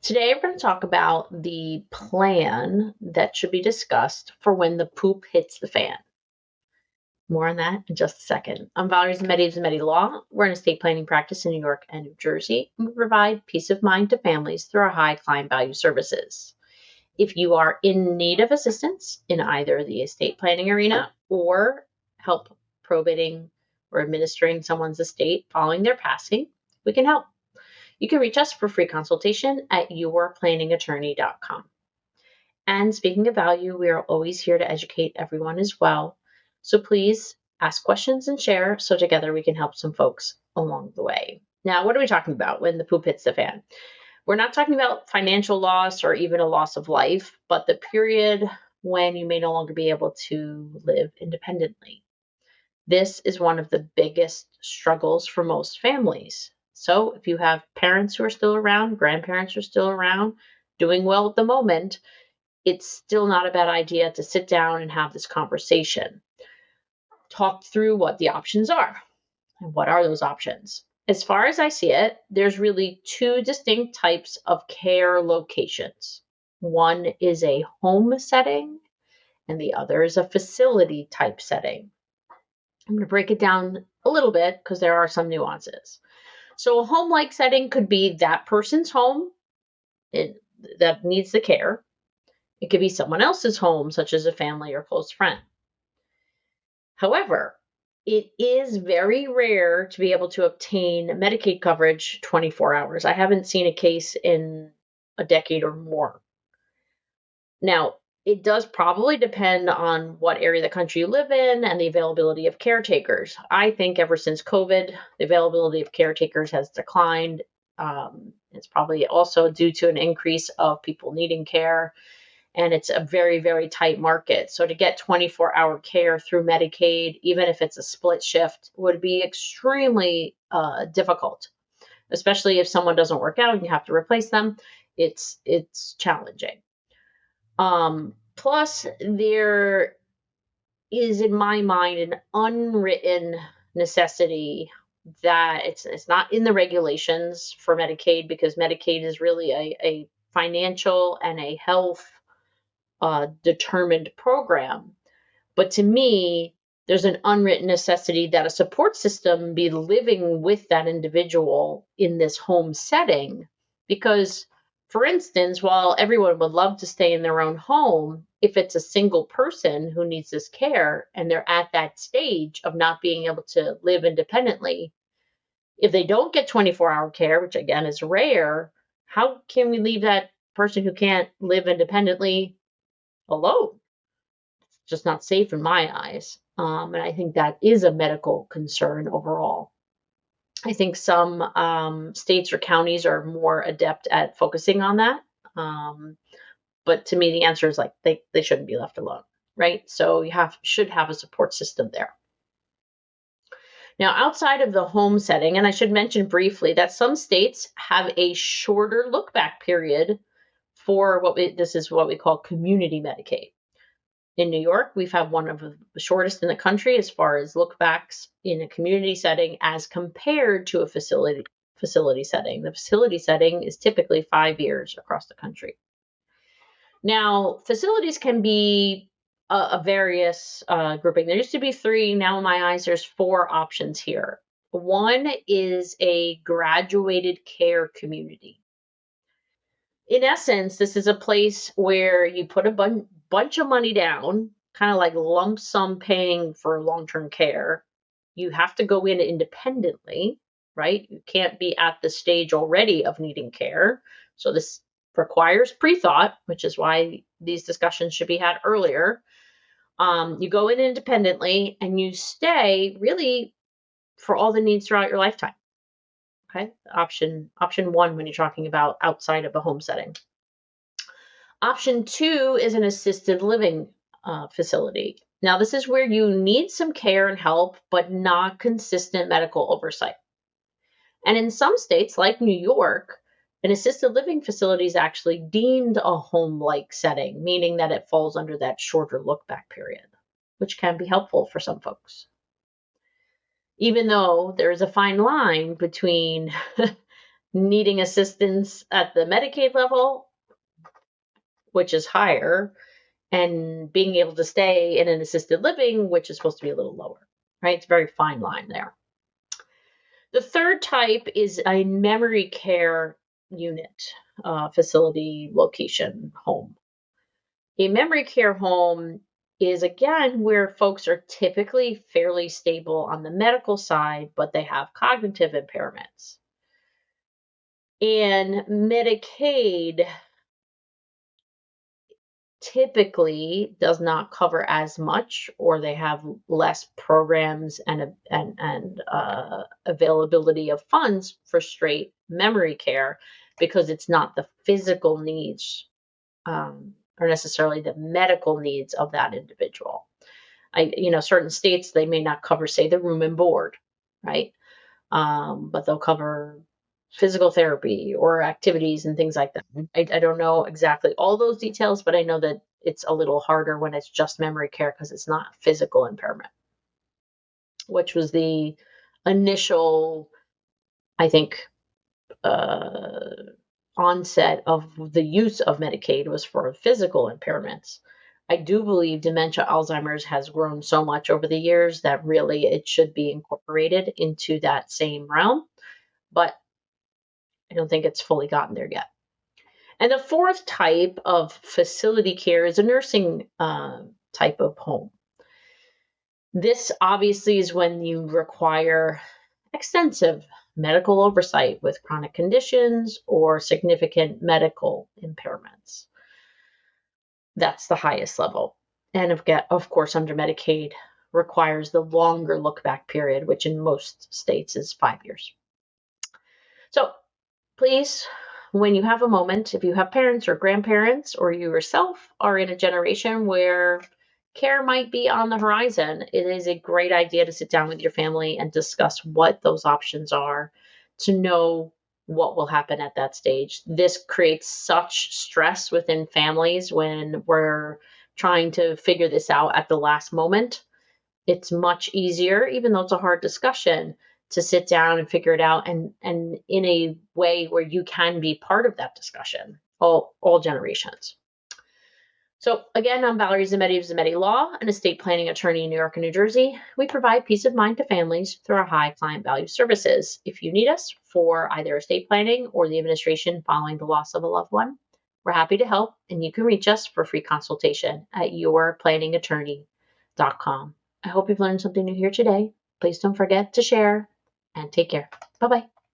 Today, we're going to talk about the plan that should be discussed for when the poop hits the fan. More on that in just a second. I'm Valerie 𝗬𝗍𝗶𝗍 of 𝗬𝗍 Law. We're an estate planning practice in New York and New Jersey, and we provide peace of mind to families through our high client value services. If you are in need of assistance in either the estate planning arena or help probating or administering someone's estate following their passing, we can help. You can reach us for free consultation at yourplanningattorney.com. And speaking of value, we are always here to educate everyone as well. So please ask questions and share so together we can help some folks along the way. Now, what are we talking about when the poop hits the fan? We're not talking about financial loss or even a loss of life, but the period when you may no longer be able to live independently. This is one of the biggest struggles for most families. So if you have parents who are still around, grandparents who are still around, doing well at the moment, it's still not a bad idea to sit down and have this conversation. Talk through what the options are. And what are those options? As far as I see it, there's really two distinct types of care locations. One is a home setting, and the other is a facility type setting. I'm going to break it down a little bit because there are some nuances. So a home-like setting could be that person's home that needs the care. It could be someone else's home, such as a family or close friend. However, it is very rare to be able to obtain Medicaid coverage 24 hours. I haven't seen a case in a decade or more. Now, it does probably depend on what area of the country you live in and the availability of caretakers. I think ever since COVID, the availability of caretakers has declined. It's probably also due to an increase of people needing care, and it's a very, very tight market. So to get 24-hour care through Medicaid, even if it's a split shift, would be extremely difficult, especially if someone doesn't work out and you have to replace them. It's challenging. Plus, there is, in my mind, an unwritten necessity that it's not in the regulations for Medicaid, because Medicaid is really a financial and a health determined program. But to me, there's an unwritten necessity that a support system be living with that individual in this home setting. Because, for instance, while everyone would love to stay in their own home, if it's a single person who needs this care and they're at that stage of not being able to live independently, if they don't get 24-hour care, which again is rare, how can we leave that person who can't live independently alone? It's just not safe in my eyes. And I think that is a medical concern overall. I think some states or counties are more adept at focusing on that. But to me, the answer is like they shouldn't be left alone, right? So you should have a support system there. Now, outside of the home setting, and I should mention briefly that some states have a shorter look back period for this is what we call community Medicaid. In New York, we've had one of the shortest in the country as far as lookbacks in a community setting as compared to a facility setting. The facility setting is typically 5 years across the country. Now, facilities can be a various grouping. There used to be 3. Now in my eyes, there's 4 options here. One is a graduated care community. In essence, this is a place where you put a bunch of money down, kind of like lump sum paying for long-term care. You have to go in independently, right? You can't be at the stage already of needing care. So this requires pre-thought, which is why these discussions should be had earlier. You go in independently and you stay really for all the needs throughout your lifetime. Okay, option 1 when you're talking about outside of a home setting. Option 2 is an assisted living facility. Now, this is where you need some care and help, but not consistent medical oversight. And in some states, like New York, an assisted living facility is actually deemed a home-like setting, meaning that it falls under that shorter look-back period, which can be helpful for some folks. Even though there is a fine line between needing assistance at the Medicaid level, which is higher, and being able to stay in an assisted living, which is supposed to be a little lower, right? It's a very fine line there. The third type is a memory care unit, facility, location, home. A memory care home is, again, where folks are typically fairly stable on the medical side, but they have cognitive impairments. And Medicaid typically does not cover as much, or they have less programs and availability of funds for straight memory care, because it's not the physical needs or necessarily the medical needs of that individual. Certain states, they may not cover, say, the room and board, right? But they'll cover physical therapy or activities and things like that. I don't know exactly all those details, but I know that it's a little harder when it's just memory care because it's not physical impairment, which was the initial, I think, onset of the use of Medicaid was for physical impairments. I do believe dementia, Alzheimer's has grown so much over the years that really it should be incorporated into that same realm, but I don't think it's fully gotten there yet. And the fourth type of facility care is a nursing type of home. This obviously is when you require extensive medical oversight with chronic conditions or significant medical impairments. That's the highest level. And of course, under Medicaid, requires the longer look back period, which in most states is 5 years. So please, when you have a moment, if you have parents or grandparents or you yourself are in a generation where care might be on the horizon, it is a great idea to sit down with your family and discuss what those options are, to know what will happen at that stage. This creates such stress within families when we're trying to figure this out at the last moment. It's much easier, even though it's a hard discussion, to sit down and figure it out, and in a way where you can be part of that discussion, all generations. So again, I'm Valerie 𝗬𝗍𝗍 of 𝗬𝗍𝗍 Law, an estate planning attorney in New York and New Jersey. We provide peace of mind to families through our high client value services. If you need us for either estate planning or the administration following the loss of a loved one, we're happy to help, and you can reach us for a free consultation at yourplanningattorney.com. I hope you've learned something new here today. Please don't forget to share, and take care. Bye-bye.